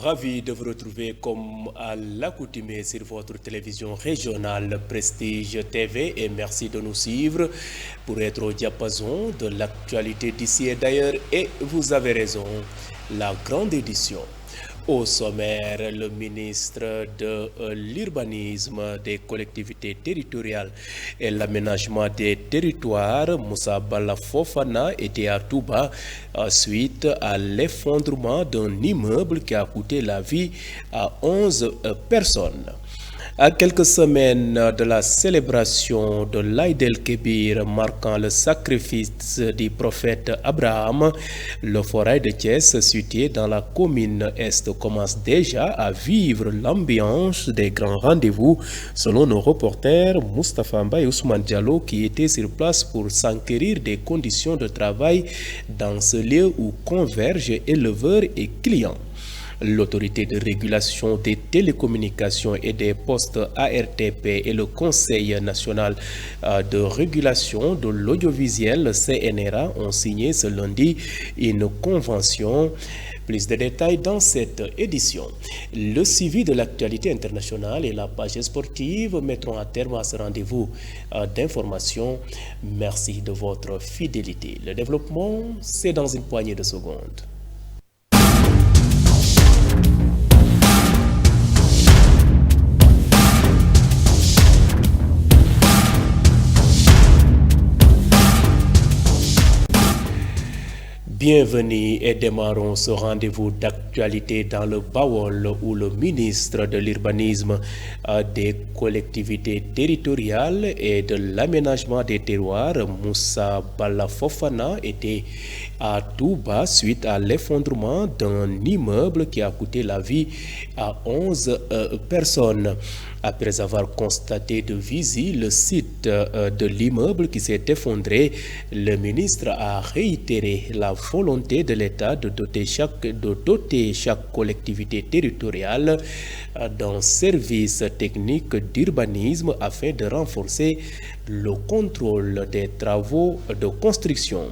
Ravi de vous retrouver comme à l'accoutumée sur votre télévision régionale Prestige TV et merci de nous suivre pour être au diapason de l'actualité d'ici et d'ailleurs. Et vous avez raison, la grande édition. Au sommaire, le ministre de l'Urbanisme, des collectivités territoriales et l'aménagement des territoires, Moussa Bala Fofana, était à Touba suite à l'effondrement d'un immeuble qui a coûté la vie à 11 personnes. À quelques semaines de la célébration de l'Aïd el-Kébir marquant le sacrifice du prophète Abraham, le Forail de Thiès, situé dans la commune Est, commence déjà à vivre l'ambiance des grands rendez-vous, selon nos reporters Moustapha Mbaye et Ousmane Diallo, qui étaient sur place pour s'enquérir des conditions de travail dans ce lieu où convergent éleveurs et clients. L'autorité de régulation des télécommunications et des postes ARTP et le Conseil national de régulation de l'audiovisuel CNRA ont signé ce lundi une convention. Plus de détails dans cette édition. Le suivi de l'actualité internationale et la page sportive mettront à terme à ce rendez-vous d'information. Merci de votre fidélité. Le développement, c'est dans une poignée de secondes. Bienvenue et démarrons ce rendez-vous d'actualité dans le Bawol où le ministre de l'Urbanisme, des collectivités territoriales et de l'aménagement des terroirs, Moussa Bala Fofana, était à Touba suite à l'effondrement d'un immeuble qui a coûté la vie à 11 personnes. Après avoir constaté de visu le site de l'immeuble qui s'est effondré, le ministre a réitéré la volonté de l'État de doter chaque collectivité territoriale d'un service technique d'urbanisme afin de renforcer le contrôle des travaux de construction.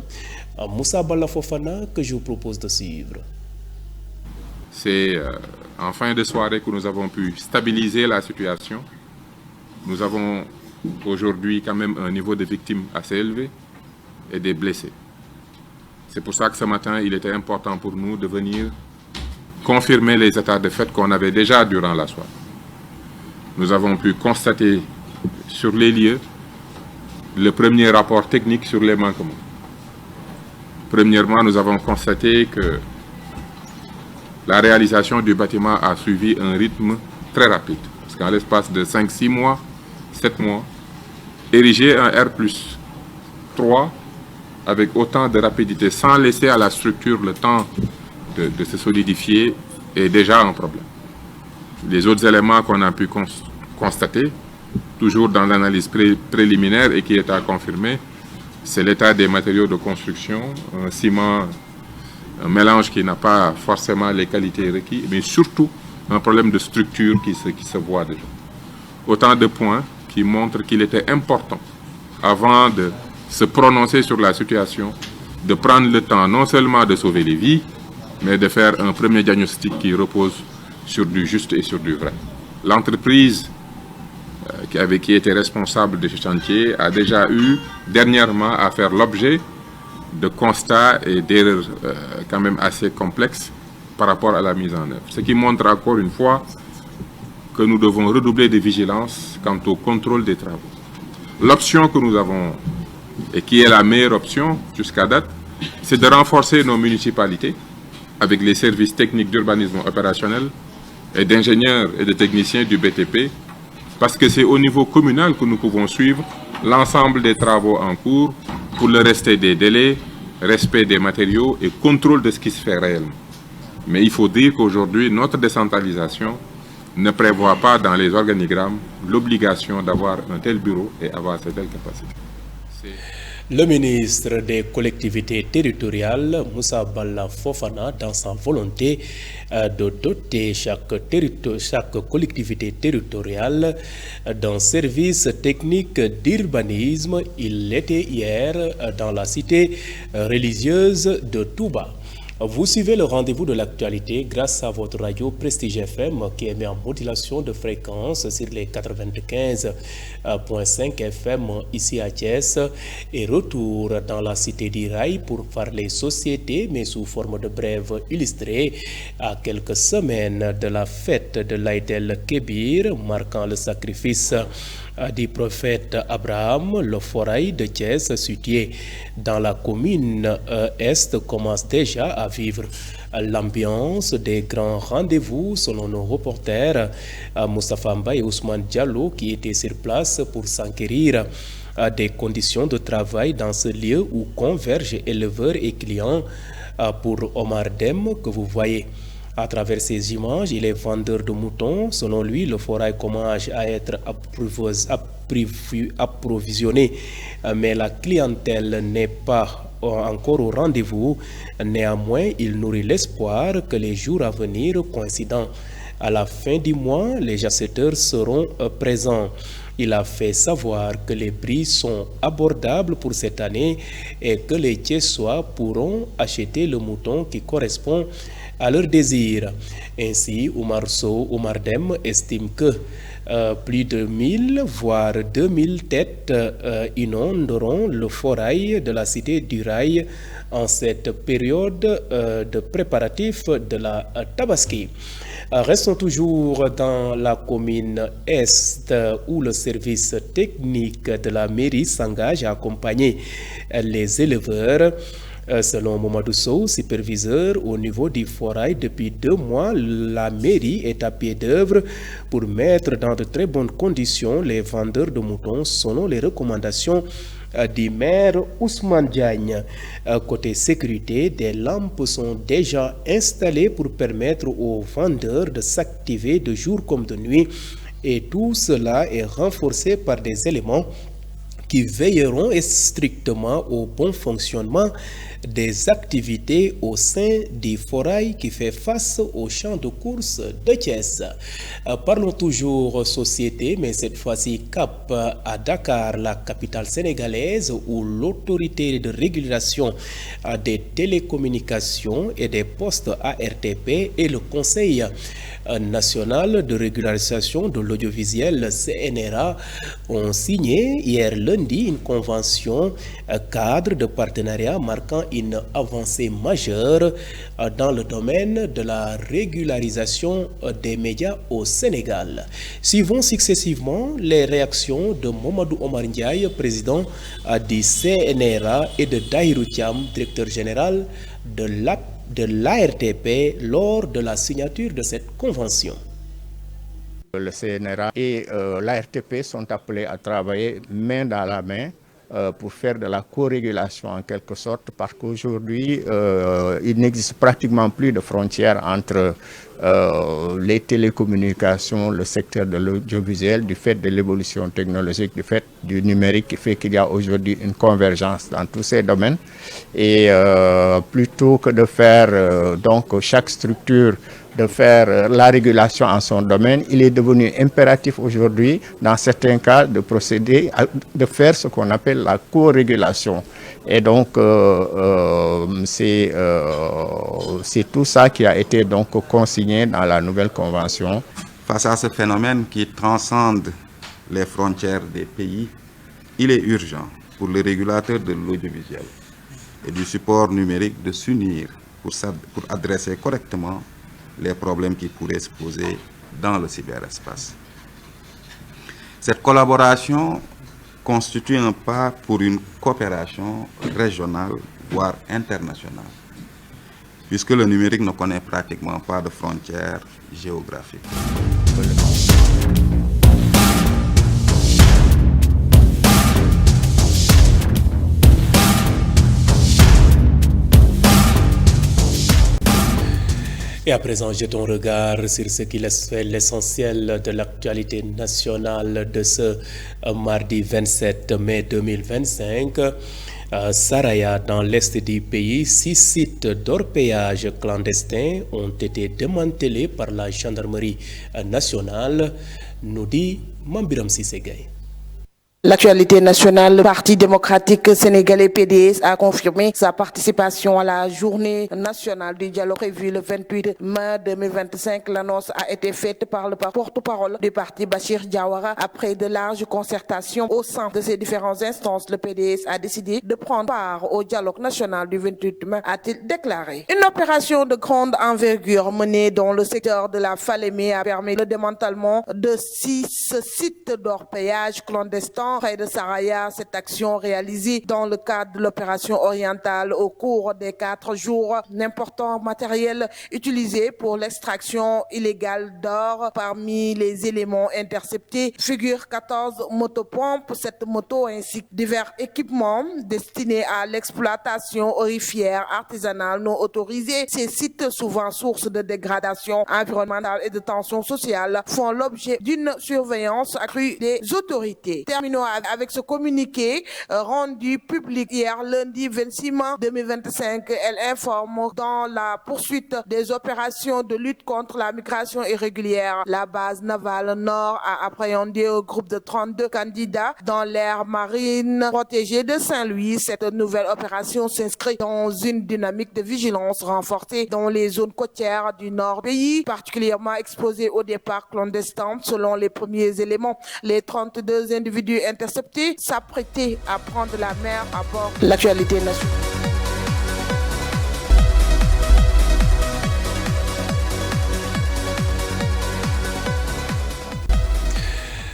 Moussa Bala Fofana, que je vous propose de suivre. C'est en fin de soirée que nous avons pu stabiliser la situation. Nous avons aujourd'hui quand même un niveau de victimes assez élevé et des blessés. C'est pour ça que ce matin, il était important pour nous de venir confirmer les états de fait qu'on avait déjà durant la soirée. Nous avons pu constater sur les lieux le premier rapport technique sur les manquements. Premièrement, nous avons constaté que la réalisation du bâtiment a suivi un rythme très rapide. Parce qu'en l'espace de 5, 6 mois, 7 mois, ériger un R+3 avec autant de rapidité, sans laisser à la structure le temps de se solidifier, est déjà un problème. Les autres éléments qu'on a pu constater, toujours dans l'analyse préliminaire et qui est à confirmer, c'est l'état des matériaux de construction, un ciment, un mélange qui n'a pas forcément les qualités requises, mais surtout un problème de structure qui se voit déjà. Autant de points qui montrent qu'il était important, avant de se prononcer sur la situation, de prendre le temps non seulement de sauver les vies, mais de faire un premier diagnostic qui repose sur du juste et sur du vrai. L'entreprise qui était responsable de ce chantier a déjà eu dernièrement à faire l'objet de constats et d'erreurs quand même assez complexes par rapport à la mise en œuvre. Ce qui montre encore une fois que nous devons redoubler de vigilance quant au contrôle des travaux. L'option que nous avons, et qui est la meilleure option jusqu'à date, c'est de renforcer nos municipalités avec les services techniques d'urbanisme opérationnel et d'ingénieurs et de techniciens du BTP, parce que c'est au niveau communal que nous pouvons suivre l'ensemble des travaux en cours pour le respect des délais, respect des matériaux et contrôle de ce qui se fait réellement. Mais il faut dire qu'aujourd'hui, notre décentralisation ne prévoit pas dans les organigrammes l'obligation d'avoir un tel bureau et avoir cette telle capacité. Le ministre des collectivités territoriales, Moussa Bala Fofana, dans sa volonté de doter chaque collectivité territoriale d'un service technique d'urbanisme, il était hier dans la cité religieuse de Touba. Vous suivez le rendez-vous de l'actualité grâce à votre radio Prestige FM qui émet en modulation de fréquence sur les 95.5 FM ici à Thiès et retour dans la cité d'Iraï pour parler société mais sous forme de brève illustrée à quelques semaines de la fête de l'Aïd el-Kébir marquant le sacrifice du prophète Abraham. Le forail de Thiès situé dans la commune Est commence déjà à vivre l'ambiance des grands rendez-vous selon nos reporters Moustapha Mbaye et Ousmane Diallo qui étaient sur place pour s'enquérir des conditions de travail dans ce lieu où convergent éleveurs et clients. Pour Omar Dem que vous voyez à travers ces images, il est vendeur de moutons. Selon lui, le forail commence à être approvisionné, mais la clientèle n'est pas encore au rendez-vous. Néanmoins, il nourrit l'espoir que les jours à venir, coïncidant à la fin du mois, les acheteurs seront présents. Il a fait savoir que les prix sont abordables pour cette année et que les Thiessois pourront acheter le mouton qui correspond à leur désir. Ainsi, Oumar Dem estime que plus de 1000 voire 2000 têtes inonderont le forail de la cité du Rail en cette période de préparatifs de la Tabaski. Restons toujours dans la commune Est où le service technique de la mairie s'engage à accompagner les éleveurs. Selon Mamadou Sow, superviseur au niveau du forail, depuis 2 mois, la mairie est à pied d'œuvre pour mettre dans de très bonnes conditions les vendeurs de moutons selon les recommandations du maire Ousmane Diagne. Côté sécurité, des lampes sont déjà installées pour permettre aux vendeurs de s'activer de jour comme de nuit et tout cela est renforcé par des éléments qui veilleront strictement au bon fonctionnement des activités au sein du forail qui fait face au champ de course de Thiès. Parlons toujours société, mais cette fois-ci cap à Dakar, la capitale sénégalaise, où l'autorité de régulation des télécommunications et des postes ARTP et le Conseil national de régularisation de l'audiovisuel CNRA ont signé hier lundi une convention cadre de partenariat marquant une avancée majeure dans le domaine de la régularisation des médias au Sénégal. Suivons successivement les réactions de Mamadou Omar Ndiaye, président du CNRA, et de Dahirou Thiam, directeur général de l'ARTP lors de la signature de cette convention. Le CNRA et l'ARTP sont appelés à travailler main dans la main pour faire de la co-régulation en quelque sorte, parce qu'aujourd'hui, il n'existe pratiquement plus de frontières entre les télécommunications, le secteur de l'audiovisuel, du fait de l'évolution technologique, du fait du numérique, qui fait qu'il y a aujourd'hui une convergence dans tous ces domaines. Et plutôt que de faire donc chaque structure de faire la régulation en son domaine, il est devenu impératif aujourd'hui, dans certains cas, de procéder, de faire ce qu'on appelle la co-régulation. Et donc, c'est tout ça qui a été donc consigné dans la nouvelle convention. Face à ce phénomène qui transcende les frontières des pays, il est urgent pour les régulateurs de l'audiovisuel et du support numérique de s'unir pour adresser correctement les problèmes qui pourraient se poser dans le cyberespace. Cette collaboration constitue un pas pour une coopération régionale, voire internationale, puisque le numérique ne connaît pratiquement pas de frontières géographiques. Et à présent, jetons un regard sur ce qui laisse fait l'essentiel de l'actualité nationale de ce mardi 27 mai 2025. Saraya, dans l'est du pays, 6 sites d'orpaillage clandestins ont été démantelés par la gendarmerie nationale, nous dit Mambiram Sissegay. L'actualité nationale, le Parti démocratique sénégalais PDS a confirmé sa participation à la journée nationale du dialogue prévue le 28 mai 2025. L'annonce a été faite par le porte-parole du parti Bachir Diawara. Après de larges concertations au sein de ces différentes instances, le PDS a décidé de prendre part au dialogue national du 28 mai, a-t-il déclaré. Une opération de grande envergure menée dans le secteur de la Falémé a permis le démantèlement de 6 sites d'orpaillage clandestins près de Saraya. Cette action réalisée dans le cadre de l'opération orientale au cours des 4 jours. D'importants matériels utilisés pour l'extraction illégale d'or. Parmi les éléments interceptés figurent 14 motopompes, 7 motos ainsi que divers équipements destinés à l'exploitation aurifère artisanale non autorisée. Ces sites, souvent source de dégradation environnementale et de tension sociale, font l'objet d'une surveillance accrue des autorités. Terminons avec ce communiqué rendu public hier lundi 26 mai 2025. Elle informe dans la poursuite des opérations de lutte contre la migration irrégulière. La base navale Nord a appréhendé un groupe de 32 candidats dans l'aire marine protégée de Saint-Louis. Cette nouvelle opération s'inscrit dans une dynamique de vigilance renforcée dans les zones côtières du nord pays, particulièrement exposées au départ clandestin. Selon les premiers éléments, les 32 individus interceptés s'apprêtaient à prendre la mer à bord. L'actualité nationale.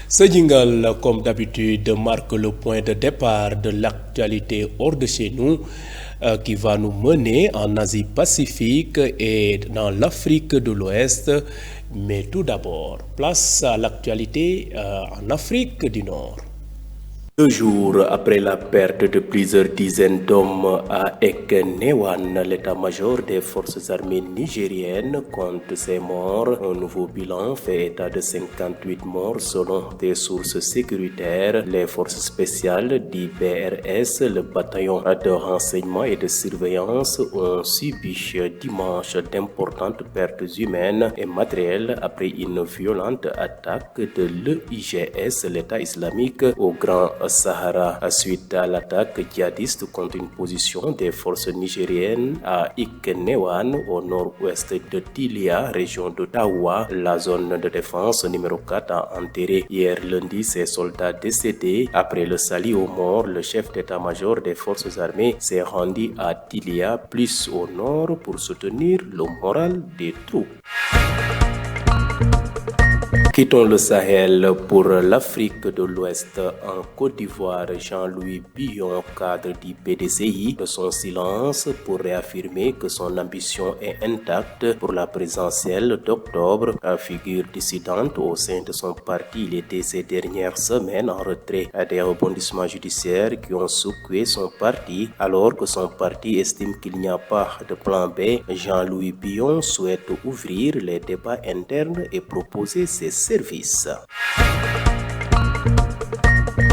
Ce jingle, comme d'habitude, marque le point de départ de l'actualité hors de chez nous, qui va nous mener en Asie-Pacifique et dans l'Afrique de l'Ouest. Mais tout d'abord, place à l'actualité en Afrique du Nord. 2 jours après la perte de plusieurs dizaines d'hommes à Ekenewan, l'état-major des forces armées nigériennes compte ses morts. Un nouveau bilan fait état de 58 morts selon des sources sécuritaires. Les forces spéciales d'IBRS, le bataillon de renseignement et de surveillance, ont subi dimanche d'importantes pertes humaines et matérielles après une violente attaque de l'EIGS, l'État islamique, au Grand Sahara. Suite à l'attaque djihadiste contre une position des forces nigériennes à Ikenewan, au nord-ouest de Tilia, région de Tawa, la zone de défense numéro 4 a enterré hier lundi ses soldats décédés. Après le salut aux morts, le chef d'état-major des forces armées s'est rendu à Tilia, plus au nord, pour soutenir le moral des troupes. Quittons le Sahel pour l'Afrique de l'Ouest. En Côte d'Ivoire, Jean-Louis Billon, cadre du PDCI, de son silence pour réaffirmer que son ambition est intacte pour la présidentielle d'octobre. Figure dissidente au sein de son parti, il était ces dernières semaines en retrait des rebondissements judiciaires qui ont secoué son parti. Alors que son parti estime qu'il n'y a pas de plan B, Jean-Louis Billon souhaite ouvrir les débats internes et proposer ses services.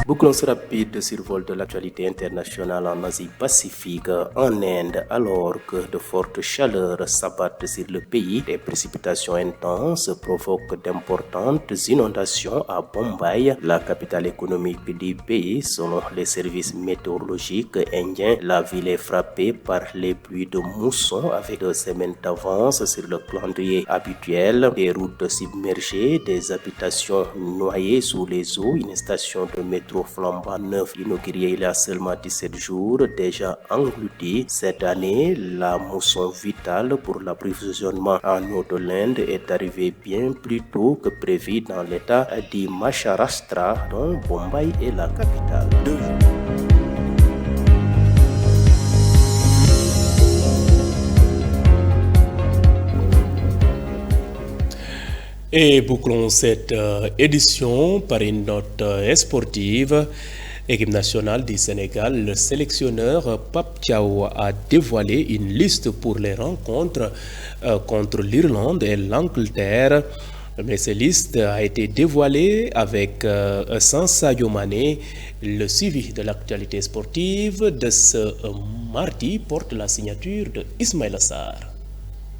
Bouclons ce rapide survol de l'actualité internationale en Asie-Pacifique. En Inde, alors que de fortes chaleurs s'abattent sur le pays, des précipitations intenses provoquent d'importantes inondations à Bombay, la capitale économique du pays. Selon les services météorologiques indiens, la ville est frappée par les pluies de mousson avec 2 semaines d'avance sur le calendrier habituel. Des routes submergées, des habitations noyées sous les eaux, une station de métro flambant neuf inauguré il y a seulement 17 jours, déjà englouti. Cette année, la mousson vitale pour l'approvisionnement en eau de l'Inde est arrivée bien plus tôt que prévu dans l'état du Maharashtra, dont Bombay est la capitale. Et bouclons cette édition par une note sportive. Équipe nationale du Sénégal, le sélectionneur Pape Thiaw a dévoilé une liste pour les rencontres contre l'Irlande et l'Angleterre. Mais cette liste a été dévoilée avec sans Sadio Mané. Le suivi de l'actualité sportive de ce mardi porte la signature de Ismaïla Sarr.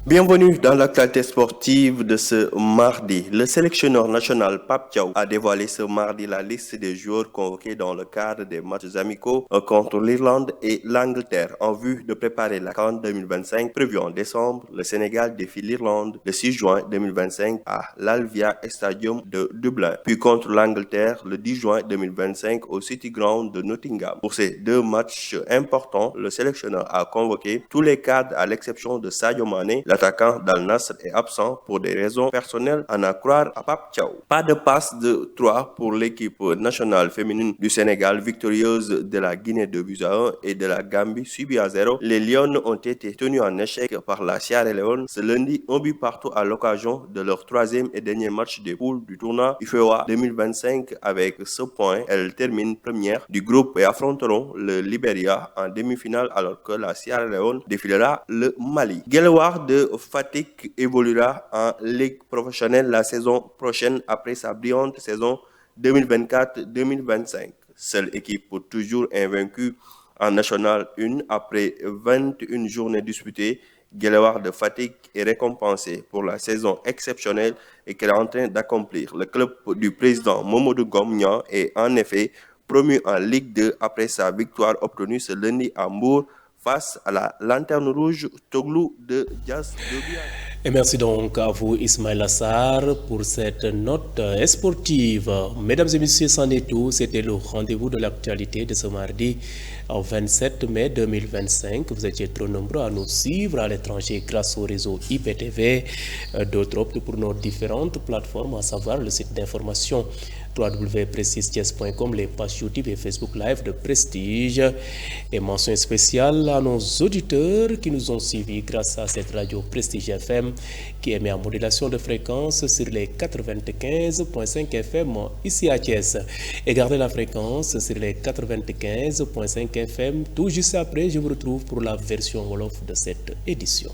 Bienvenue dans l'actualité sportive de ce mardi. Le sélectionneur national Pape Thiaw a dévoilé ce mardi la liste des joueurs convoqués dans le cadre des matchs amicaux contre l'Irlande et l'Angleterre en vue de préparer la CAN 2025 prévue en décembre. Le Sénégal défie l'Irlande le 6 juin 2025 à l'Alvia Stadium de Dublin, puis contre l'Angleterre le 10 juin 2025 au City Ground de Nottingham. Pour ces deux matchs importants, le sélectionneur a convoqué tous les cadres à l'exception de Sadio Mané. L'attaquant d'Al Nassr est absent pour des raisons personnelles, à en croire à Pape Thiaw. Pas de passe de 3 pour l'équipe nationale féminine du Sénégal, victorieuse de la Guinée 2-1 et de la Gambie 6-0. Les Lions ont été tenus en échec par la Sierra Leone ce lundi, 1 but partout à l'occasion de leur troisième et dernier match des poules du tournoi UFOA 2025. Avec ce point, elles terminent première du groupe et affronteront le Libéria en demi-finale alors que la Sierra Leone défilera le Mali. Guelwaar de Fatick évoluera en Ligue professionnelle la saison prochaine après sa brillante saison 2024-2025. Seule équipe toujours invaincue en National 1 après 21 journées disputées, Guelwaar de Fatick est récompensé pour la saison exceptionnelle et qu'elle est en train d'accomplir. Le club du président Mamadou Gomnian est en effet promu en Ligue 2 après sa victoire obtenue ce lundi à Mbour face à la Lanterne Rouge Toglou de Dias de Biane. Et merci donc à vous Ismaël Assar pour cette note sportive. Mesdames et messieurs, c'en est tout. C'était le rendez-vous de l'actualité de ce mardi 27 mai 2025. Vous étiez trop nombreux à nous suivre à l'étranger grâce au réseau IPTV. D'autres optent pour nos différentes plateformes, à savoir le site d'information www.prestigethies.com, les pages YouTube et Facebook Live de Prestige. Et mention spéciale à nos auditeurs qui nous ont suivis grâce à cette radio Prestige FM qui émet en modulation de fréquence sur les 95.5 FM ici à Thiès. Et gardez la fréquence sur les 95.5 FM. Tout juste après, je vous retrouve pour la version Wolof de cette édition.